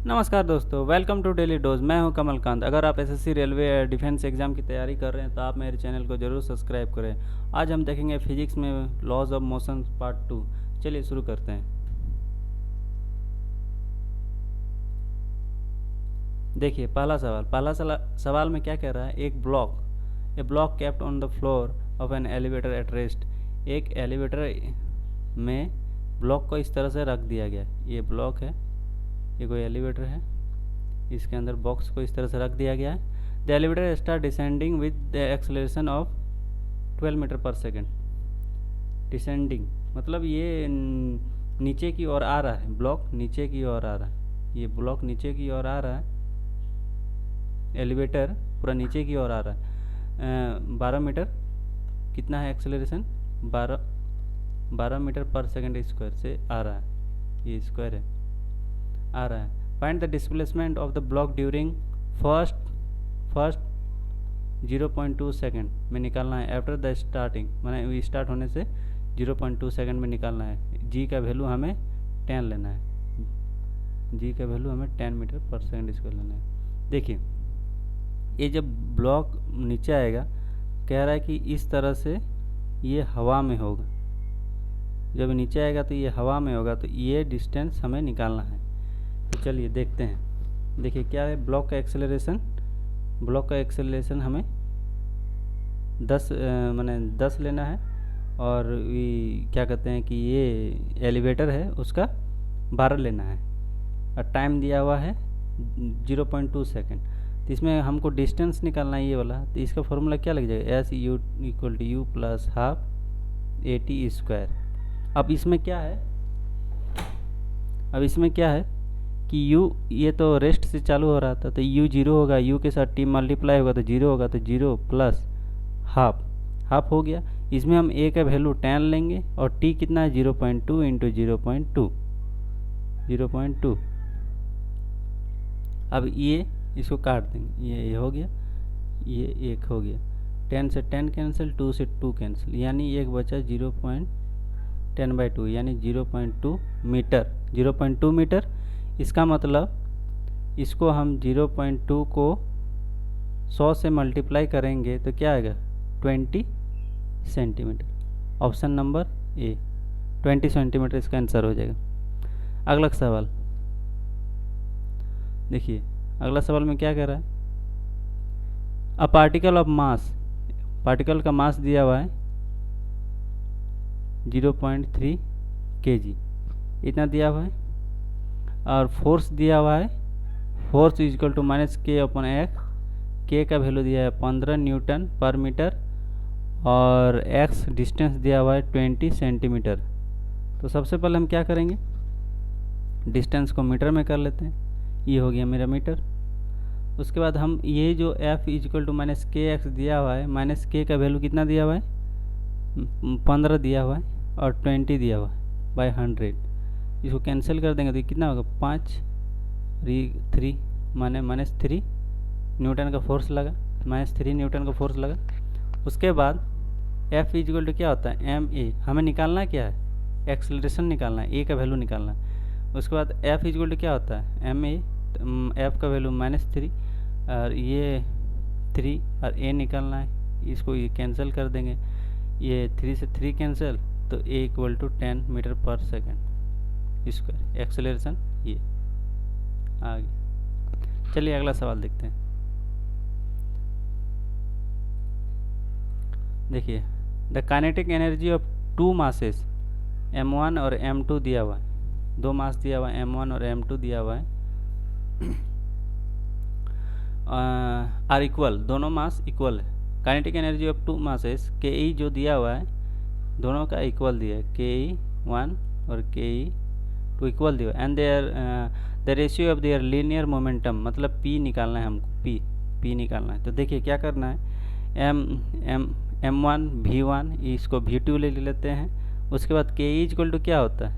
नमस्कार दोस्तों, welcome to daily dose. मैं हूं कमलकांत। अगर आप एसएससी रेलवे या डिफेंस एग्जाम की तैयारी कर रहे हैं तो आप मेरे चैनल को जरूर सब्सक्राइब करें। आज हम देखेंगे फिजिक्स में लॉज ऑफ मोशन पार्ट 2। चलिए शुरू करते हैं। देखिए पहला सवाल में क्या कह रहा है। A block kept on the floor of an elevator at rest. एक एलिवेटर में ब्लॉक को इस तरह से रख दिया गया। ये ब्लॉक है, ये कोई एलिवेटर है, इसके अंदर बॉक्स को इस तरह से रख दिया गया है। The elevator start descending with the acceleration of 12 metre per second. Descending मतलब ये नीचे की ओर आ रहा है, ब्लॉक नीचे की ओर आ रहा है। ये ब्लॉक नीचे की ओर आ रहा है, एलिवेटर पूरा नीचे की ओर आ रहा है। 12 मीटर कितना है acceleration? 12 metre per second square से आ रहा है, ये स्क्वायर है, आ रहा है। Find the displacement of the block during first 0.2 second में निकालना है। आफ्टर द स्टार्टिंग मैंने स्टार्ट होने से 0.2 सेकेंड में निकालना है। जी का वैल्यू हमें 10 लेना है। जी का वैल्यू हमें 10 मीटर पर सेकेंड स्क्वायर लेना है। देखिए ये जब ब्लॉक नीचे आएगा, कह रहा है कि इस तरह से ये हवा में होगा। जब नीचे आएगा तो ये हवा में होगा, तो ये डिस्टेंस हमें निकालना है। तो चलिए देखते हैं। देखिए क्या है ब्लॉक का एक्सेलरेशन हमें 10 लेना है। और क्या कहते हैं कि ये एलिवेटर है उसका 12 लेना है। और टाइम दिया हुआ है 0.2 सेकेंड। तो इसमें हमको डिस्टेंस निकालना है ये वाला। तो इसका फॉर्मूला क्या लग जाएगा? S U equal to U plus half AT square. अब इसमें क्या है कि u ये तो रेस्ट से चालू हो रहा था, तो u 0 होगा, u के साथ t मल्टीप्लाई होगा तो 0 होगा, तो 0 प्लस हाफ हो गया। इसमें हम a का वैल्यू 10 लेंगे और t कितना है 0.2 इंटू 0.2। अब ये इसको काट देंगे, ये हो गया, ये 1 हो गया। 10 से 10 कैंसिल, 2 से 2 कैंसिल, यानी एक बचा 0.10/2 यानी 0.2 मीटर। 0.2 मीटर इसका मतलब इसको हम 0.2 को 100 से मल्टीप्लाई करेंगे तो क्या आएगा? 20 centimetre. Option number A 20 centimetre इसका आंसर हो जाएगा। अगला सवाल देखिए, अगला सवाल में क्या कह रहा है। A particle of mass, particle का मास दिया हुआ है 0.3 kg, इतना दिया हुआ है। और फोर्स दिया हुआ है, force equal to -K/X। K का वैल्यू दिया है 15 न्यूटन पर मीटर और X डिस्टेंस दिया हुआ है 20 सेंटीमीटर। तो सबसे पहले हम क्या करेंगे, डिस्टेंस को मीटर में कर लेते हैं। ये हो गया मेरा मीटर। उसके बाद हम ये जो F इक्वल टू -KX दिया हुआ है, -K का वैल्यू कितना दिया हुआ है? 15 दिया हुआ है और 20 दिया हुआ है बाय 100। इसको कैंसिल कर देंगे तो ये कितना होगा? 5 3 माने -3 न्यूटन का फोर्स लगा, -3 न्यूटन का फोर्स लगा। उसके बाद F इक्वल टू क्या होता है? ma। हमें निकालना क्या है? एक्सेलरेशन निकालना है, a का वैल्यू निकालना है। उसके बाद F इक्वल टू क्या होता है? ma। F का वैल्यू -3 और ये 3 और a निकालना है। इसको ये कैंसिल कर देंगे, ये 3 से 3 कैंसिल, तो a equal to 10 metre per second square. Acceleration ये आ गया। चलिए अगला सवाल देखते हैं। देखिए the kinetic energy of 2 masses m1 और m2 दिया हुआ है। 2 मास दिया हुआ है, m1 और m2 दिया हुआ है। आर इक्वल, दोनों मास इक्वल है। Kinetic energy of 2 masses Ke जो दिया हुआ है दोनों का इक्वल दिया है, Ke1 और Ke2 इक्वल दिया है। And the ratio of their linear momentum, मतलब P निकालना है हमको, P निकालना है। तो देखिए क्या करना है, m1 v1 इसको v2 ले लेते हैं। उसके बाद Ke इक्वल टू क्या होता है?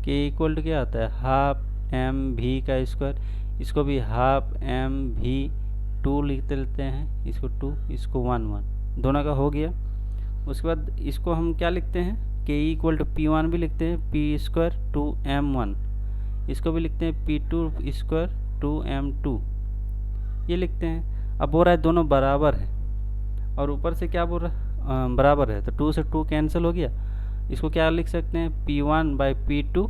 Ke इक्वल टू क्या होता है? हाफ mv का स्क्वायर। इसको भी हाफ mv2 लिख लेते हैं, इसको 2, इसको 1 दोनों का हो गया। उसके बाद इसको हम क्या लिखते हैं? Ke इक्वल टू P1 भी लिखते हैं, P² 2m1। इसको भी लिखते हैं P2 स्क्वायर 2M2, ये लिखते हैं। अब बोल रहा है दोनों बराबर है, और ऊपर से क्या बोल रहा है, बराबर है, तो 2 से 2 कैंसिल हो गया। इसको क्या लिख सकते हैं, P1/P2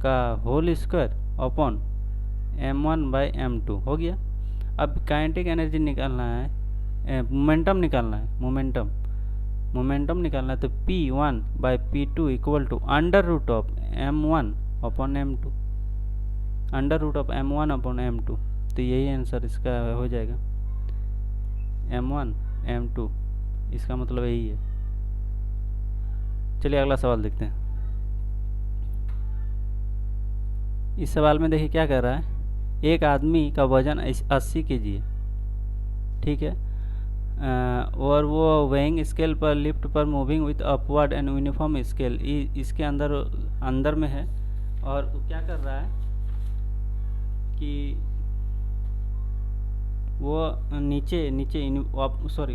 का होल स्क्वायर अपॉन M1/M2 हो गया। अब काइनेटिक एनर्जी निकालना है, मोमेंटम निकालना है, मोमेंटम निकालना है, तो P1/P2 equal to under root of M1 upon M2, under root of M1 upon M2, तो यही आंसर इसका हो जाएगा, M1 M2, इसका मतलब यही है। चलिए अगला सवाल देखते हैं। इस सवाल में देखिए क्या कर रहा है, एक आदमी का वजन 80 kg है, ठीक है, और वो वेइंग स्केल पर लिफ्ट पर moving with upward and uniform scale, इसके अंदर में है, और वो क्या कर रहा है कि वो नीचे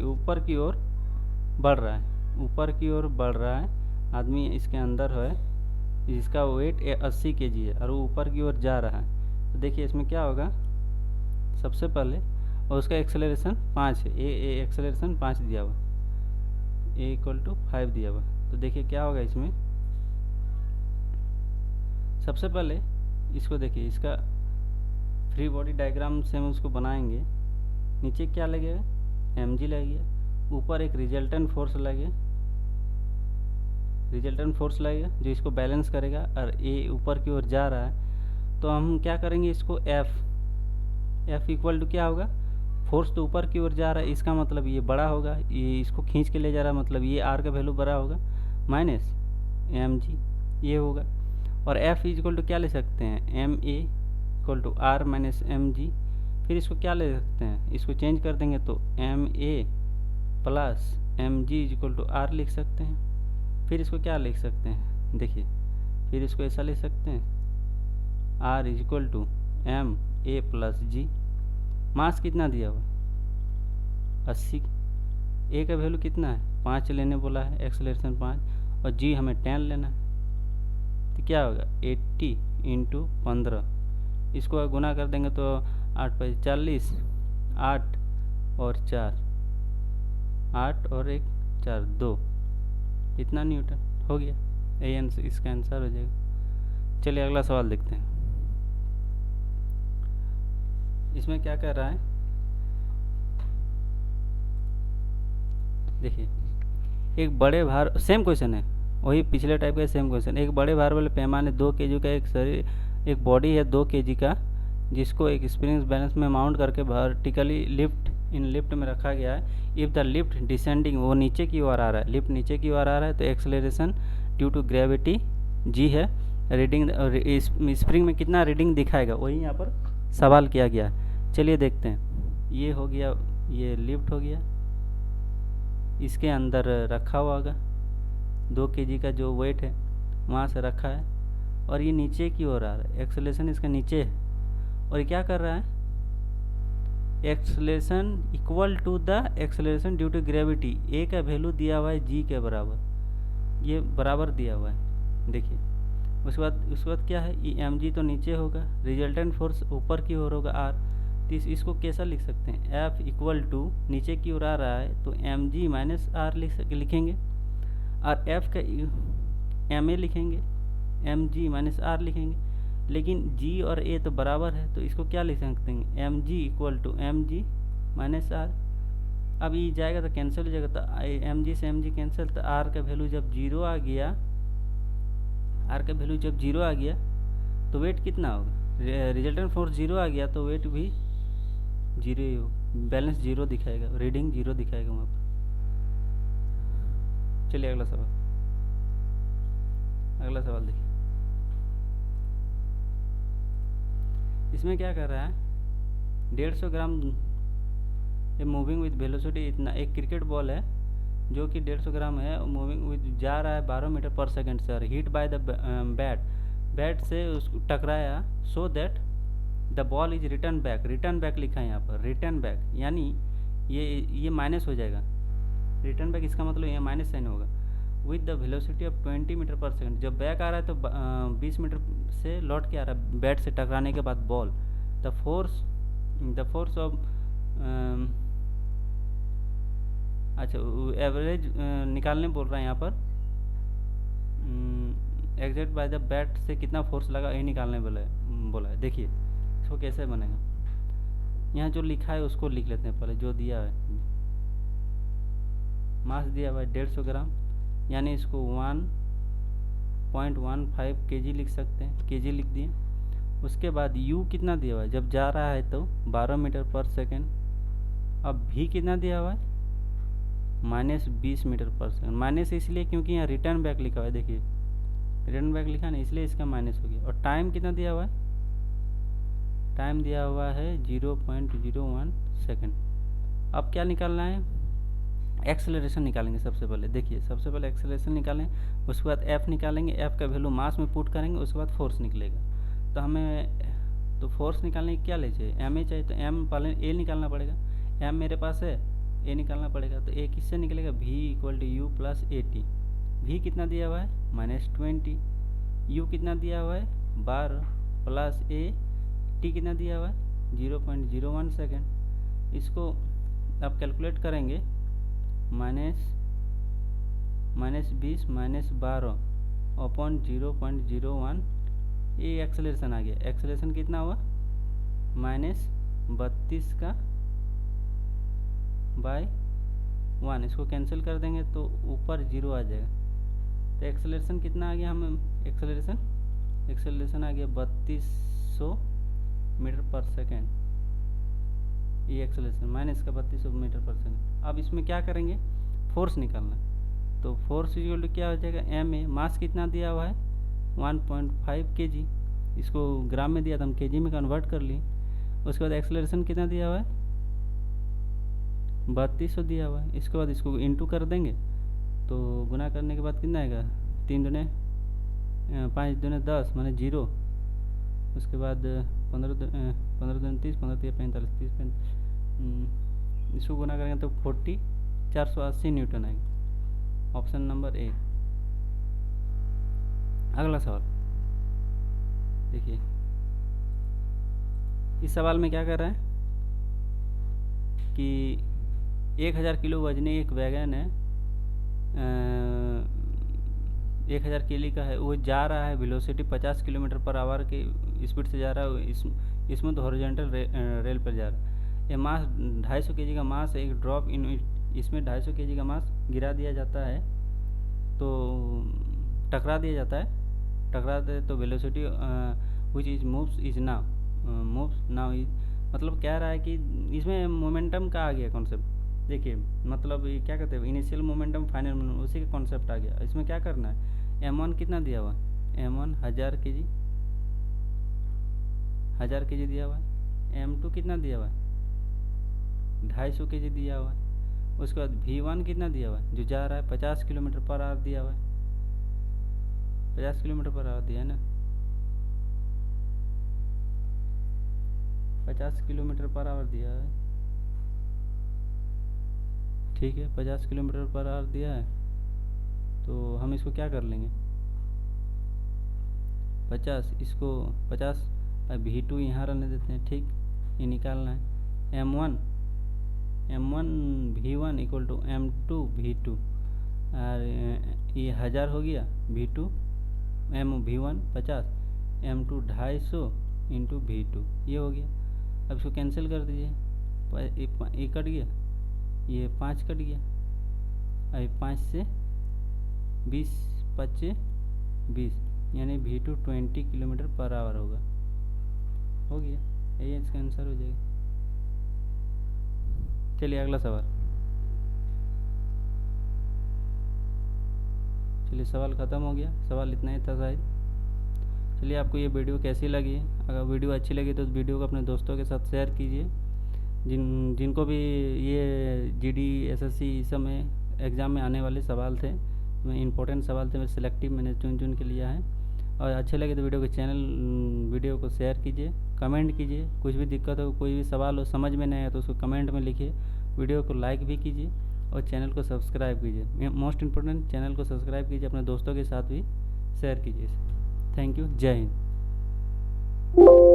ऊपर की ओर बढ़ रहा है, ऊपर की ओर बढ़ रहा है, आदमी इसके अंदर है, जिसका वेट 80 kg है, और वो ऊपर की ओर जा रहा है। तो देखिए इसमें क्या होगा, सबसे पहले, और उसका एक्सेलरेशन 5 है, ए एक्सेलरेशन 5 दिया हुआ, ए इक्वल टू 5 दिया हुआ। तो देखिए क्या होगा इसमें, सबसे पहले इसको देखिए, इसका फ्री बॉडी डायग्राम से हम उसको बनाएंगे। नीचे क्या लगेगा, mg लगेगा, ऊपर एक रिजल्टेंट फोर्स लगेगा जो इसको बैलेंस करेगा, और ए ऊपर की ओर जा रहा है, तो हम क्या करेंगे, इसको F इक्वल टू क्या होगा, फोर्स तो ऊपर की ओर जा रहा है, इसका मतलब ये बड़ा होगा, ये इसको खींच के ले जा रहा है, मतलब ये R का वैल्यू बड़ा होगा, माइनस mg ये होगा। और F इक्वल टू क्या ले सकते हैं, ma equal to R minus mg, फिर इसको क्या ले सकते हैं, इसको चेंज कर देंगे तो ma plus mg equal to R लिख सकते हैं। फिर इसको क्या लिख सकते हैं, देखिए फिर इसको ऐसा लिख सकते हैं, R equal to ma plus g। Mass कितना दिया हुआ, 80, ए का वैल्यू कितना है, 5 लेने बोला है, एक्सेलरेशन 5, और जी हमें 10 लेना है, तो क्या होगा 80 इंटू 15, इसको गुना कर देंगे तो 8 × 40, 8 और 4, 8 और 1 4 2, इतना न्यूटन हो गया, यही इसका आंसर हो जाएगा। चलिए अगला सवाल देखते हैं। इसमें क्या कर रहा है, देखिए एक बड़े भार, सेम क्वेश्चन है, वही पिछले टाइप का सेम क्वेश्चन। एक बड़े भार वाले पैमाने 2 kg का एक बॉडी है 2 kg का, जिसको एक स्प्रिंग बैलेंस में माउंट करके वर्टिकली लिफ्ट में रखा गया है। इफ़ द लिफ्ट डिसेंडिंग, वो नीचे की ओर आ रहा है, लिफ्ट नीचे की ओर आ रहा है, तो acceleration due to gravity g है। रीडिंग स्प्रिंग में कितना रीडिंग दिखाएगा, वही यहाँ पर सवाल किया गया है। चलिए देखते हैं, ये हो गया, ये लिफ्ट हो गया, इसके अंदर रखा हुआ होगा 2 kg का जो वेट है, वहाँ से रखा है, और ये नीचे की ओर आ रहा है, एक्सेलरेशन इसका नीचे है, और ये क्या कर रहा है, acceleration equal to the acceleration due to gravity, A का वैल्यू दिया हुआ है जी के बराबर, ये बराबर दिया हुआ है। देखिए उसके बाद क्या है, mg तो नीचे होगा, रिजल्टेंट फोर्स ऊपर की ओर होगा r, तो इसको कैसा लिख सकते हैं, F इक्वल टू नीचे की ओर आ रहा है तो mg माइनस r लिखेंगे, और F का ma लिखेंगे, mg माइनस r लिखेंगे, लेकिन g और a तो बराबर है, तो इसको क्या लिख सकते हैं, mg equal to mg minus r। अब ये जाएगा तो कैंसिल हो जाएगा, तो mg से mg कैंसिल, तो r का वैल्यू जब जीरो आ गया, तो वेट कितना होगा, रिजल्टेंट फोर्स जीरो आ गया तो वेट भी जीरो ही हो, बैलेंस जीरो दिखाएगा, रीडिंग जीरो दिखाएगा वहाँ पर। चलिए अगला सवाल देखिए। इसमें क्या कर रहा है, 150 ग्राम मूविंग विद वेलोसिटी, इतना एक क्रिकेट बॉल है जो कि 150 ग्राम है, मूविंग विद जा रहा है 12 मीटर पर सेकंड से, हिट बाय द बैट से उसको टकराया, so that the ball is return back लिखा है यहाँ पर, रिटर्न बैक यानी ये माइनस हो जाएगा, रिटर्न बैक इसका मतलब ये माइनस साइन होगा, with the velocity of 20 metre per second. जब बैक आ रहा है तो 20 मीटर से लौट के आ रहा है बैट से टकराने के बाद बॉल। द फोर्स ऑफ अच्छा एवरेज निकालने बोल रहा है यहाँ पर, एग्जैक्ट बाय द बैट से कितना फोर्स लगा ये निकालने बोला है। देखिए इसको कैसे बनेगा, यहाँ जो लिखा है उसको लिख लेते हैं पहले। जो दिया है मास दिया हुआ है 150 ग्राम, यानी इसको 1.15 kg लिख सकते हैं, kg लिख दिए। उसके बाद u कितना दिया हुआ है, जब जा रहा है तो 12 मीटर पर सेकेंड। अब v कितना दिया हुआ है, -20 मीटर पर सेकेंड। माइनस इसलिए क्योंकि यहाँ रिटर्न बैक लिखा हुआ है, देखिए रिटर्न बैक लिखा ना, इसलिए इसका माइनस हो गया। और टाइम कितना दिया हुआ है, टाइम दिया हुआ है 0.01 सेकेंड। अब क्या निकालना है, एक्सेलरेशन निकालेंगे सबसे पहले। देखिए सबसे पहले एक्सेलरेशन निकालें, उसके बाद एफ निकालेंगे, एफ का वैल्यू मास में पुट करेंगे, उसके बाद फोर्स निकलेगा। तो हमें तो फोर्स निकालने की क्या ले चाहिए, एम ए चाहिए, तो एम पहले ए निकालना पड़ेगा। एम मेरे पास है, ए निकालना पड़ेगा। तो ए किससे निकलेगा, v = u + at। v कितना दिया हुआ है, -20। u कितना दिया हुआ है 12 प्लस a, t कितना दिया हुआ है 0.01 सेकेंड। इसको अब कैलकुलेट करेंगे, -20 -12 अपॉन 0.01, ये एक्सेलरेशन आ गया। एक्सेलरेशन कितना हुआ, -32 का बाय 1। इसको कैंसिल कर देंगे तो ऊपर 0 आ जाएगा। तो एक्सेलरेशन कितना आ गया, हमें एक्सेलरेशन आ गया 3200 मीटर पर सेकेंड। ये एक्सेलरेशन माइनस का 3200 मीटर पर सेकेंड। अब इसमें क्या करेंगे, फोर्स निकालना। तो फोर्स इक्वल क्या हो जाएगा, एम ए, मास कितना दिया हुआ है 1.5 kg। इसको ग्राम में दिया था, हम kg में कन्वर्ट कर लिए। उसके बाद एक्सेलरेशन कितना दिया हुआ है 3200 दिया हुआ है। इसके बाद इसको इंटू कर देंगे, तो गुना करने के बाद कितना आएगा, 3 दूने 5 दूने 10 माने 0। उसके बाद 15 दूने 30, 15 3 45, 30 35, इसको गुना करेंगे तो 480 न्यूटन आएगा। Option number A. अगला सवाल देखिए, इस सवाल में क्या कर रहा है कि 1000 किलो वजनी एक वैगन है, 1000 किलो का है, वो जा रहा है वेलोसिटी 50 किलोमीटर पर आवर की स्पीड से जा रहा है। इसमें तो हॉरिजॉन्टल रेल पर जा रहा है। ये मास 250 kg का मास, एक ड्रॉप इन इसमें 250 kg का मास गिरा दिया जाता है, तो टकरा दिया जाता है। टकरा दे तो velocity which is moves now is, मतलब कह रहा है कि इसमें मोमेंटम का आ गया कॉन्सेप्ट। देखिए मतलब ये क्या कहते हैं, इनिशियल मोमेंटम फाइनल मोमेंटम, उसी का कॉन्सेप्ट आ गया। इसमें क्या करना है, m1 कितना दिया हुआ है, m1 1000 kg दिया हुआ है। m2 कितना दिया हुआ है 250 kg दिया हुआ है। उसके बाद v1 कितना दिया हुआ है, जो जा रहा है 50 किलोमीटर पर आवर दिया हुआ है, 50 किलोमीटर पर आवर दिया है ना, 50 किलोमीटर पर आवर दिया है, ठीक है 50 किलोमीटर पर आवर दिया है। तो हम इसको क्या कर लेंगे, 50, इसको 50 v2 यहाँ रहने देते हैं, ठीक। ये निकालना है m1 v1 = m2 v2, और ये 1000 हो गया v2, v1 50, m2 250 into v2, ये हो गया। अब इसको कैंसिल कर दीजिए, ये कट गया, ये 5 कट गया, अभी 5 से 20 25 20, यानी v2 20 किलोमीटर पर आवर होगा। हो गया, यही इसका आंसर हो जाएगा। चलिए अगला सवाल। चलिए सवाल ख़त्म हो गया, सवाल इतना ही था शायद। चलिए आपको ये वीडियो कैसी लगी, अगर वीडियो अच्छी लगी तो वीडियो को अपने दोस्तों के साथ शेयर कीजिए। जिनको भी ये जीडी एसएससी इस समय एग्ज़ाम में आने वाले सवाल थे, इम्पोर्टेंट सवाल थे, सिलेक्टिव मैंने चुन के लिया है। और अच्छे लगे तो वीडियो को शेयर कीजिए, कमेंट कीजिए। कुछ भी दिक्कत हो, कोई भी सवाल हो, समझ में नहीं आया तो उसको कमेंट में लिखिए। वीडियो को लाइक भी कीजिए और चैनल को सब्सक्राइब कीजिए। मोस्ट इम्पोर्टेंट, चैनल को सब्सक्राइब कीजिए, अपने दोस्तों के साथ भी शेयर कीजिए। Thank you. जय हिंद।